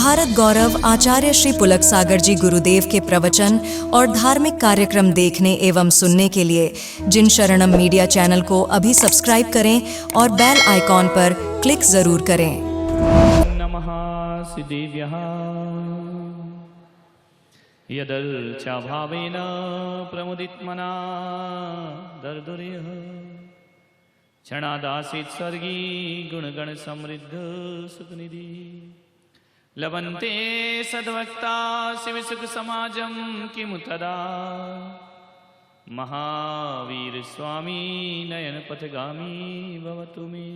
भारत गौरव आचार्य श्री पुलक सागर जी गुरुदेव के प्रवचन और धार्मिक कार्यक्रम देखने एवं सुनने के लिए जिन शरणम मीडिया चैनल को अभी सब्सक्राइब करें और बेल आइकॉन पर क्लिक जरूर करें। नमः सिद्धिभ्यः यदर्चाभावेन प्रमुदितमना दर्दुर्यः क्षणादासीत् स्वर्गी गुणगण समृद्ध सुखनिधि लभन्ते सद्भक्ता शिवसुख समाजं किमु तदा महावीर स्वामी नयन पथगामी भवतु मे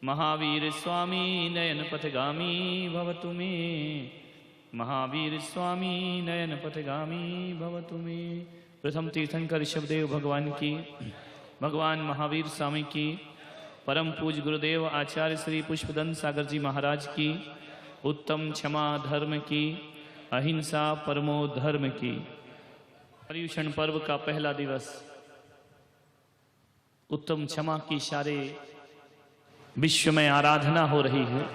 महावीर स्वामी नयन पथगामी भवतु मे महावीर स्वामी नयन पथगामी भवतु मे। प्रथम तीर्थंकर ऋषभदेव भगवान की, भगवान महावीर स्वामी की, परम पूज्य गुरुदेव आचार्य श्री पुष्पदंत सागर जी महाराज की, उत्तम क्षमा धर्म की, अहिंसा परमो धर्म की। पर्युषण पर्व का पहला दिवस, उत्तम क्षमा की सारे विश्व में आराधना हो रही है।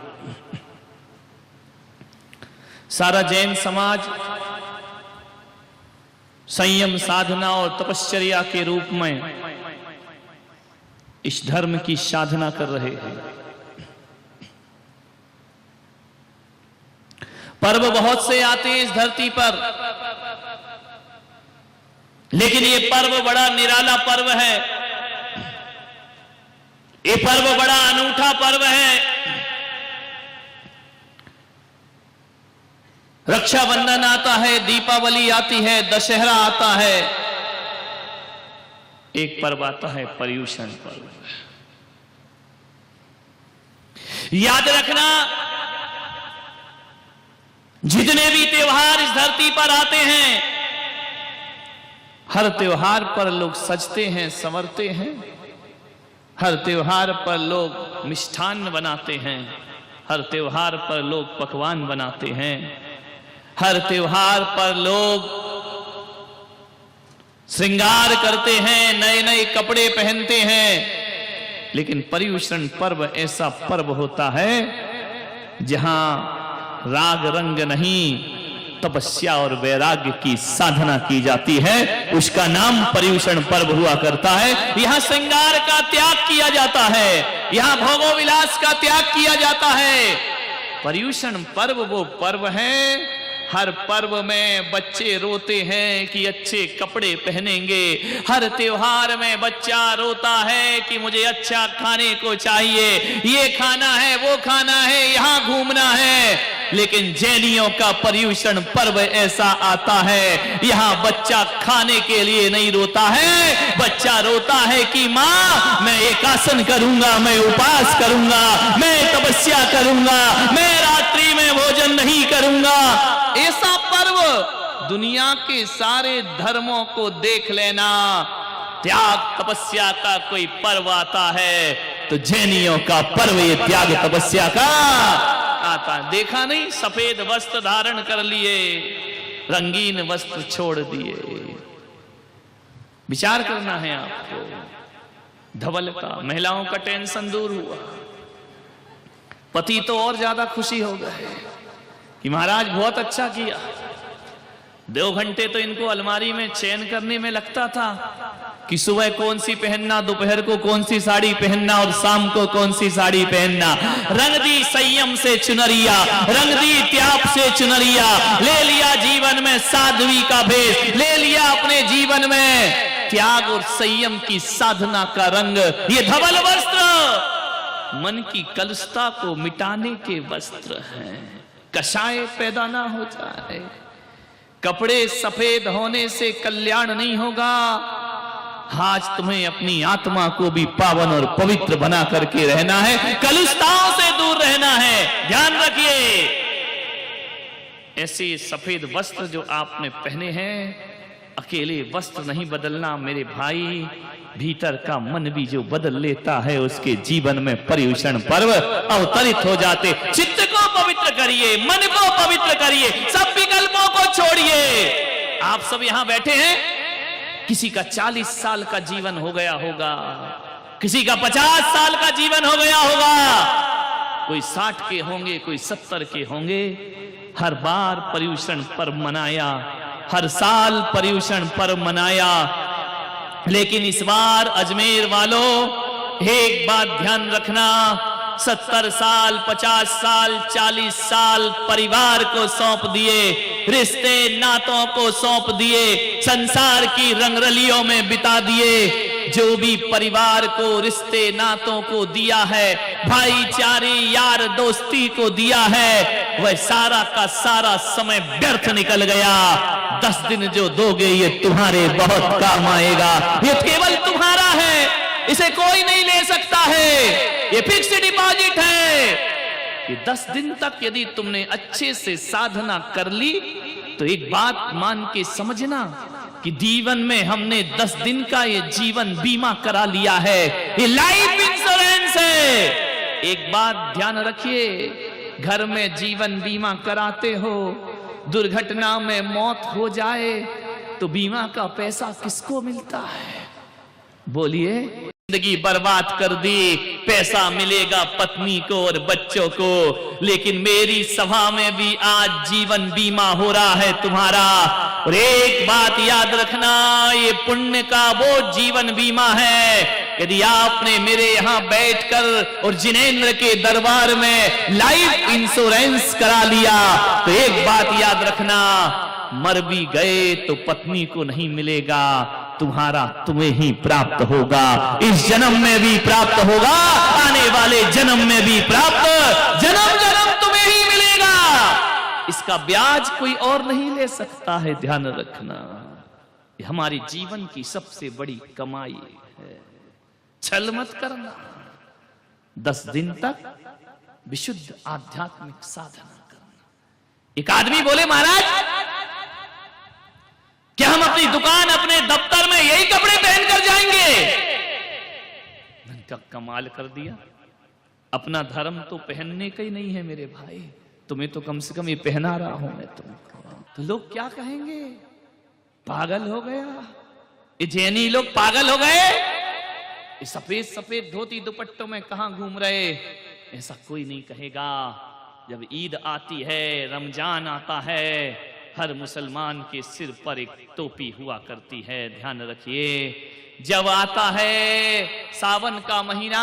सारा जैन समाज संयम साधना और तपश्चर्या के रूप में इस धर्म की साधना कर रहे हैं। पर्व बहुत से आते हैं इस धरती पर, लेकिन ये पर्व बड़ा निराला पर्व है, ये पर्व बड़ा अनूठा पर्व है। रक्षाबंधन आता है, दीपावली आती है, दशहरा आता है, एक पर्व आता है पर्युषण पर्व। याद रखना, जितने भी त्योहार इस धरती पर आते हैं, हर त्योहार पर लोग सजते हैं, संवरते हैं, हर त्योहार पर लोग मिष्ठान्न बनाते हैं, हर त्योहार पर लोग पकवान बनाते हैं, हर त्योहार पर लोग श्रृंगार करते हैं, नए नए कपड़े पहनते हैं। लेकिन पर्युषण पर्व ऐसा पर्व होता है जहां राग रंग नहीं, तपस्या और वैराग्य की साधना की जाती है। उसका नाम पर्युषण पर्व हुआ करता है। यहां श्रृंगार का त्याग किया जाता है, यहां भोगो विलास का त्याग किया जाता है। पर्युषण पर्व वो पर्व है, हर पर्व में बच्चे रोते हैं कि अच्छे कपड़े पहनेंगे। हर त्योहार में बच्चा रोता है कि मुझे अच्छा खाने को चाहिए, ये खाना है, वो खाना है, यहां घूमना है। लेकिन जैनियों का पर्युषण पर्व ऐसा आता है, यहां बच्चा खाने के लिए नहीं रोता है, बच्चा रोता है कि मां मैं एकासन करूंगा, मैं उपास करूंगा, मैं तपस्या करूंगा, मैं रात्रि में भोजन नहीं करूंगा। ऐसा पर्व दुनिया के सारे धर्मों को देख लेना, त्याग तपस्या का कोई पर्व आता है तो जैनियों का पर्व ये त्याग तपस्या का आता। देखा नहीं, सफेद वस्त्र धारण कर लिए, रंगीन वस्त्र छोड़ दिए। विचार करना है आपको। धवल का, महिलाओं का टेंशन दूर हुआ, पति तो और ज्यादा खुशी हो गए कि महाराज बहुत अच्छा किया। 2 घंटे तो इनको अलमारी में चयन करने में लगता था कि सुबह कौन सी पहनना, दोपहर को कौन सी साड़ी पहनना और शाम को कौन सी साड़ी पहनना। रंग दी संयम से चुनरिया, रंग दी त्याग से चुनरिया, ले लिया जीवन में साध्वी का भेष, ले लिया अपने जीवन में त्याग और संयम की साधना का रंग। ये धवल वस्त्र मन की कलुषता को मिटाने के वस्त्र हैं। कषाय पैदा ना हो जाए, कपड़े सफेद होने से कल्याण नहीं होगा। आज तुम्हें अपनी आत्मा को भी पावन और पवित्र बना करके रहना है, कलुषताओं से दूर रहना है। ध्यान रखिए, ऐसे सफेद वस्त्र जो आपने पहने हैं, अकेले वस्त्र नहीं बदलना मेरे भाई, भीतर का मन भी जो बदल लेता है उसके जीवन में पर्युषण पर्व अवतरित हो जाते। चित्त को पवित्र करिए, मन को पवित्र करिए, सब विकल्पों को छोड़िए। आप सब यहां बैठे हैं, किसी का 40 साल का जीवन हो गया होगा, किसी का 50 साल का जीवन हो गया होगा, कोई 60 के होंगे, कोई 70 के होंगे। हर बार पर्युषण पर्व मनाया, हर साल पर्युषण पर्व मनाया, लेकिन इस बार अजमेर वालों एक बात ध्यान रखना, 70 साल 50 साल 40 साल परिवार को सौंप दिए, रिश्ते नातों को सौंप दिए, संसार की रंगरलियों में बिता दिए। जो भी परिवार को रिश्ते नातों को दिया है, भाईचारे यार दोस्ती को दिया है, वह सारा का सारा समय व्यर्थ निकल गया। 10 दिन जो दोगे ये तुम्हारे बहुत काम आएगा, ये केवल तुम्हारा है, इसे कोई नहीं ले सकता है, ये फिक्स डिपॉजिट है। कि 10 दिन तक यदि तुमने अच्छे से साधना कर ली तो एक बात मान के समझना कि जीवन में हमने 10 दिन का ये जीवन बीमा करा लिया है, ये लाइफ इंश्योरेंस है। एक बात ध्यान रखिए, घर में जीवन बीमा कराते हो, दुर्घटना में मौत हो जाए तो बीमा का पैसा किसको मिलता है? बोलिए। जिंदगी बर्बाद कर दी, पैसा मिलेगा पत्नी को और बच्चों को, लेकिन मेरी सभा में भी आज जीवन बीमा हो रहा है तुम्हारा। और एक बात याद रखना, ये पुण्य का वो जीवन बीमा है, यदि आपने मेरे यहां बैठकर और जिनेंद्र के दरबार में लाइफ इंश्योरेंस करा लिया तो एक बात याद रखना, मर भी गए तो पत्नी को नहीं मिलेगा, तुम्हारा तुम्हें ही प्राप्त होगा। इस जन्म में भी प्राप्त होगा, आने वाले जन्म में भी प्राप्त, जन्म जन्म तुम्हें ही मिलेगा। इसका ब्याज कोई और नहीं ले सकता है, ध्यान रखना। ये हमारे जीवन की सबसे बड़ी कमाई है। छल मत करना। 10 दिन तक विशुद्ध आध्यात्मिक साधना करना। एक आदमी बोले, महाराज क्या हम अपनी दुकान अपने दफ्तर में यही कपड़े पहनकर जाएंगे? मैंने क्या कमाल कर दिया, अपना धर्म तो पहनने का ही नहीं है मेरे भाई, तुम्हें तो कम से कम ये पहना रहा हूं मैं तुमको, तो लोग क्या कहेंगे? पागल हो गया, ये जैनी लोग पागल हो गए, ये सफेद सफेद धोती दुपट्टों में कहां घूम रहे? ऐसा कोई नहीं कहेगा। जब ईद आती है, रमजान आता है, हर मुसलमान के सिर पर एक टोपी हुआ करती है, ध्यान रखिए। जब आता है सावन का महीना,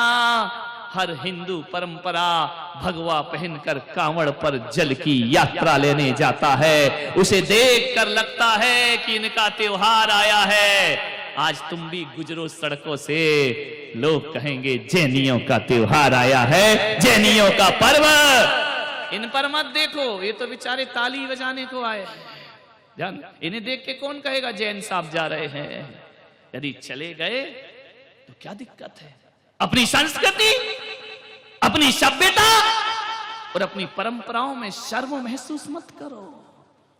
हर हिंदू परंपरा भगवा पहनकर कांवड़ पर जल की यात्रा लेने जाता है। उसे देखकर लगता है कि इनका त्योहार आया है। आज तुम भी गुजरो सड़कों से, लोग कहेंगे जैनियों का त्योहार आया है, जैनियों का पर्व। इन पर मत देखो, ये तो बेचारे ताली बजाने को आए हैं, ध्यान। इन्हें देख के कौन कहेगा जैन साहब जा रहे हैं? यदि चले गए तो क्या दिक्कत है? अपनी संस्कृति, अपनी सभ्यता और अपनी परंपराओं में शर्म महसूस मत करो,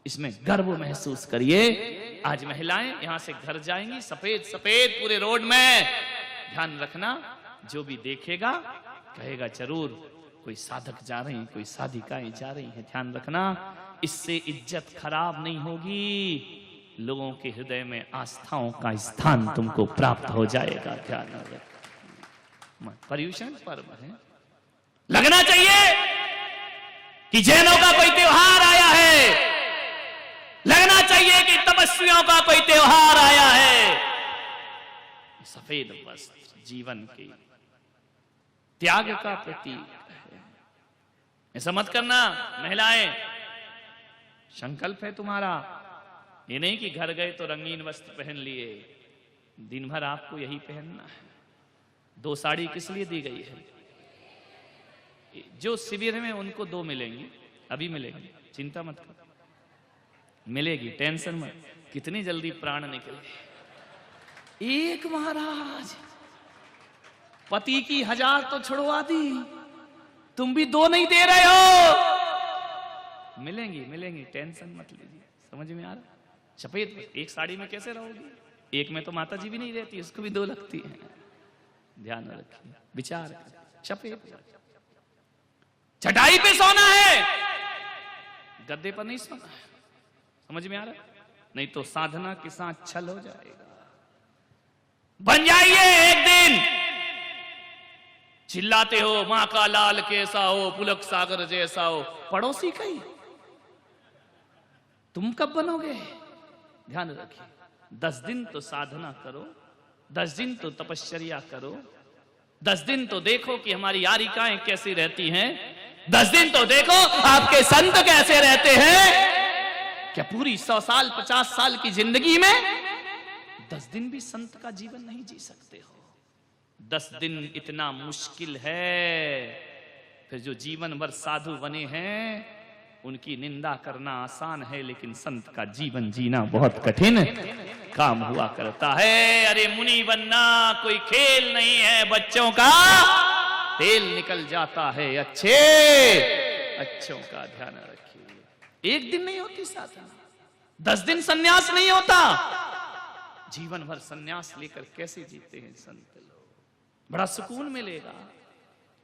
इसमें गर्व महसूस करिए। आज महिलाएं यहां से घर जाएंगी, सफेद सफेद पूरे रोड में, ध्यान रखना, जो भी देखेगा कहेगा जरूर कोई साधक जा रही हैं, कोई साधिकाएं जा रही हैं, ध्यान रखना। इससे इज्जत खराब नहीं होगी, लोगों के हृदय में आस्थाओं का स्थान तुमको प्राप्त हो जाएगा, ध्यान रखना। पर्युषण पर्व है, लगना चाहिए कि जैनों का कोई त्योहार आया है, लगना चाहिए कि तपस्वियों का कोई त्योहार आया है। सफेद वस्त्र जीवन के त्याग का प्रतीक है। ऐसा मत करना महिलाएं, संकल्प है तुम्हारा, ये नहीं कि घर गए तो रंगीन वस्त्र पहन लिए, दिन भर आपको यही पहनना है। 2 साड़ी किस लिए दी गई है? जो शिविर में उनको 2 मिलेंगी, अभी मिलेंगी, चिंता मत कर, मिलेगी, टेंशन मत। कितनी जल्दी प्राण निकले। एक महाराज पति की 1000 तो छुड़वा दी, तुम भी 2 नहीं दे रहे हो। मिलेंगी मिलेंगी, टेंशन मत लीजिए, समझ में आ रहा? सफेद एक साड़ी में कैसे रहोगी? एक में तो माता जी भी नहीं रहती, उसको भी 2 लगती है, ध्यान रखिए, विचार। सफेद चटाई पे सोना है, गद्दे पर नहीं सोना है, समझ में आ रहा? नहीं तो साधना के साथ छल हो जाएगा। बन जाइए एक दिन, चिल्लाते हो मां का लाल कैसा हो, पुलक सागर जैसा हो, पड़ोसी कहीं तुम कब बनोगे? ध्यान रखिए, 10 दिन तो साधना करो, 10 दिन तो तपश्चर्या करो, 10 दिन तो देखो कि हमारी यारिकाएं कैसी रहती हैं, 10 दिन तो देखो आपके संत कैसे रहते हैं। क्या पूरी 100 साल 50 साल की जिंदगी में 10 दिन भी संत का जीवन नहीं जी सकते हो? 10 दिन इतना मुश्किल है, फिर जो जीवन भर साधु बने हैं उनकी निंदा करना आसान है, लेकिन संत का जीवन जीना बहुत कठिन काम हुआ करता है। अरे मुनि बनना कोई खेल नहीं है, बच्चों का तेल निकल जाता है। अच्छों का ध्यान रखिए। एक दिन नहीं होती साधना, 10 दिन सन्यास नहीं होता। जीवन भर सन्यास लेकर कैसे जीते हैं संत लोग? बड़ा सुकून मिलेगा,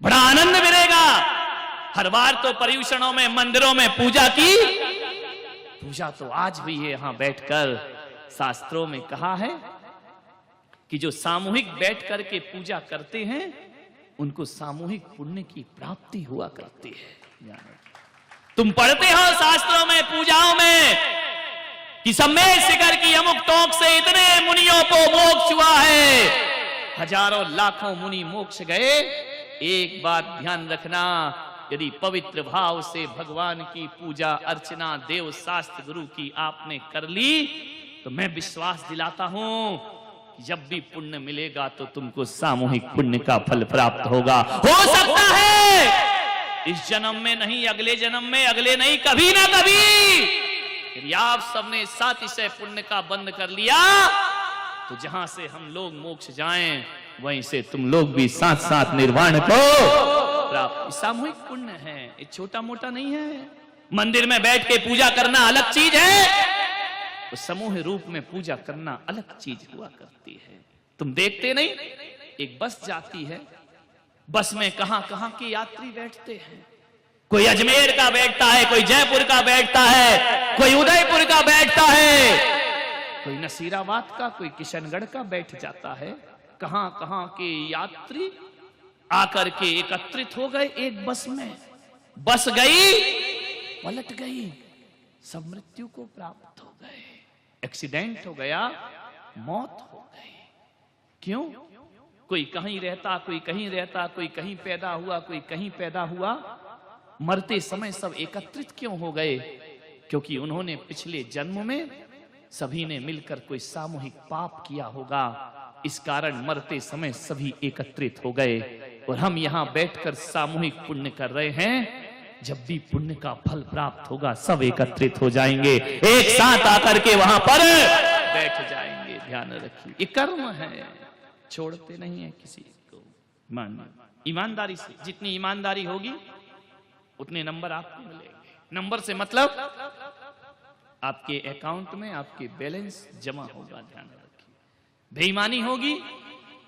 बड़ा आनंद मिलेगा। हर बार तो पर्यूषणों में मंदिरों में पूजा की, पूजा तो आज भी है। यहां बैठकर शास्त्रों में कहा है कि जो सामूहिक बैठ करके पूजा करते हैं उनको सामूहिक पुण्य की प्राप्ति हुआ करती है। तुम पढ़ते हो शास्त्रों में, पूजाओं में कि सम्मेद शिखर की अमुक टोक से इतने मुनियों को मोक्ष हुआ है, हजारों लाखों मुनि मोक्ष गए। एक बात ध्यान रखना, यदि पवित्र भाव से भगवान की पूजा अर्चना देव शास्त्र गुरु की आपने कर ली तो मैं विश्वास दिलाता हूं कि जब भी पुण्य मिलेगा तो तुमको सामूहिक पुण्य का फल प्राप्त होगा। हो सकता है इस जन्म में नहीं, अगले जन्म में, अगले नहीं, कभी ना कभी यदि आप सबने सातिशय पुण्य का बंद कर लिया तो जहां से हम लोग मोक्ष जाएं वहीं से तुम लोग भी साथ साथ निर्वाण को प्राप्त। सामूहिक पुण्य है, ये छोटा मोटा नहीं है। मंदिर में बैठ के पूजा करना अलग चीज है, तो समूह रूप में पूजा करना अलग चीज हुआ करती है। तुम देखते नहीं, एक बस जाती है, बस में कहां कहां के यात्री बैठते हैं। कोई अजमेर का बैठता है, कोई जयपुर का बैठता है, कोई उदयपुर का बैठता है, कोई नसीराबाद का, कोई किशनगढ़ का बैठ जाता है। कहां कहां के यात्री आकर के एकत्रित हो गए एक बस में। बस गई, पलट गई, सब मृत्यु को प्राप्त हो गए। एक्सीडेंट हो गया, मौत हो गई। क्यों? कोई कहीं रहता, कोई कहीं रहता, कोई कहीं पैदा हुआ, कोई कहीं पैदा हुआ। मरते समय सब एकत्रित क्यों हो गए? क्योंकि उन्होंने पिछले जन्म में सभी ने मिलकर कोई सामूहिक पाप किया होगा, इस कारण मरते समय सभी एकत्रित हो गए। और हम यहां बैठकर सामूहिक पुण्य कर रहे हैं। जब भी पुण्य का फल प्राप्त होगा सब एकत्रित हो जाएंगे, एक साथ आकर के वहां पर बैठ जाएंगे। ध्यान रखिए, ये कर्म है, छोड़ते नहीं है किसी को। ईमानदारी से, जितनी ईमानदारी होगी उतने नंबर आपको मिलेंगे। नंबर से मतलब आपके अकाउंट में आपके बैलेंस जमा होगा। ध्यान रखिए, बेईमानी होगी,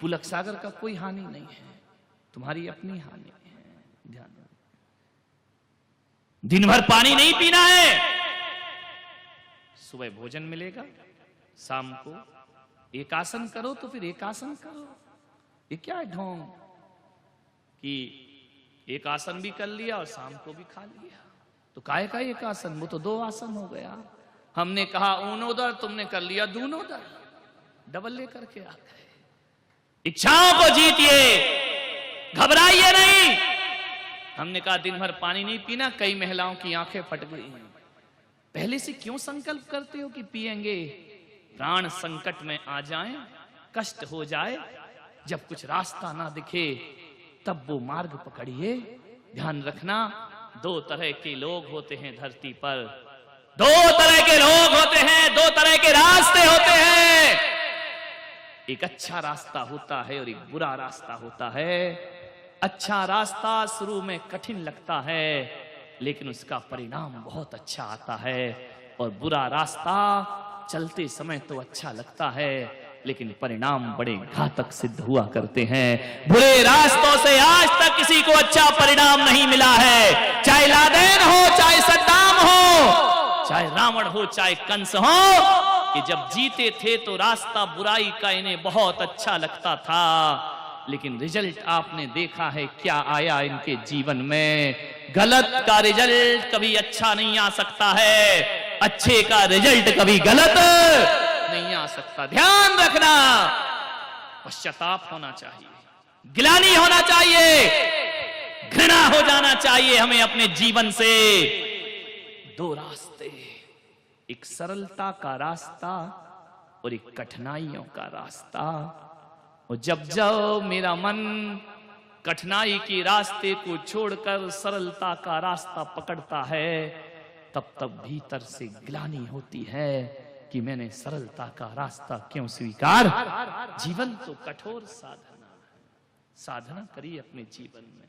पुलक सागर का कोई हानि नहीं है, तुम्हारी अपनी हानि है। ध्यान, दिन भर पानी नहीं पीना है, सुबह भोजन मिलेगा, शाम को एक आसन करो तो फिर एक आसन करो। ये क्या है ढोंग कि एक आसन भी कर लिया और शाम को भी खा लिया, तो काहे का एक आसन? वो तो 2 आसन हो गया। हमने कहा ऊनोदर, तुमने कर लिया दूनोदर, डबल लेकर के आ गए। इच्छाओं को जीतिए, घबराइए नहीं। हमने कहा दिन भर पानी नहीं पीना, कई महिलाओं की आंखें फट गई। पहले से क्यों संकल्प करते हो कि पिएंगे? प्राण संकट में आ जाएं, कष्ट हो जाए, जब कुछ रास्ता ना दिखे तब वो मार्ग पकड़िए। ध्यान रखना, 2 तरह के लोग होते हैं धरती पर, 2 तरह के लोग होते हैं, 2 तरह के रास्ते होते हैं। एक अच्छा रास्ता होता है और एक बुरा रास्ता होता है। अच्छा रास्ता शुरू में कठिन लगता है लेकिन उसका परिणाम बहुत अच्छा आता है, और बुरा रास्ता चलते समय तो अच्छा लगता है लेकिन परिणाम बड़े घातक सिद्ध हुआ करते हैं। बुरे रास्तों से आज तक किसी को अच्छा परिणाम नहीं मिला है, चाहे लादेन हो, चाहे सद्दाम हो, चाहे रावण हो, चाहे कंस हो। कि जब जीते थे तो रास्ता बुराई का इन्हें बहुत अच्छा लगता था, लेकिन रिजल्ट आपने देखा है क्या आया इनके जीवन में। गलत का रिजल्ट कभी अच्छा नहीं आ सकता है, अच्छे का रिजल्ट कभी गलत नहीं आ सकता। ध्यान रखना, पश्चाताप होना चाहिए, गिलानी होना चाहिए, घृणा हो जाना चाहिए हमें अपने जीवन से। दो रास्ते, एक सरलता का रास्ता और एक कठिनाइयों का रास्ता। और जब जब मेरा मन कठिनाई के रास्ते को छोड़कर सरलता का रास्ता पकड़ता है, तब तब भीतर से ग्लानि होती है कि मैंने सरलता का रास्ता क्यों स्वीकार। जीवन तो कठोर साधना है, साधना करिए अपने जीवन में।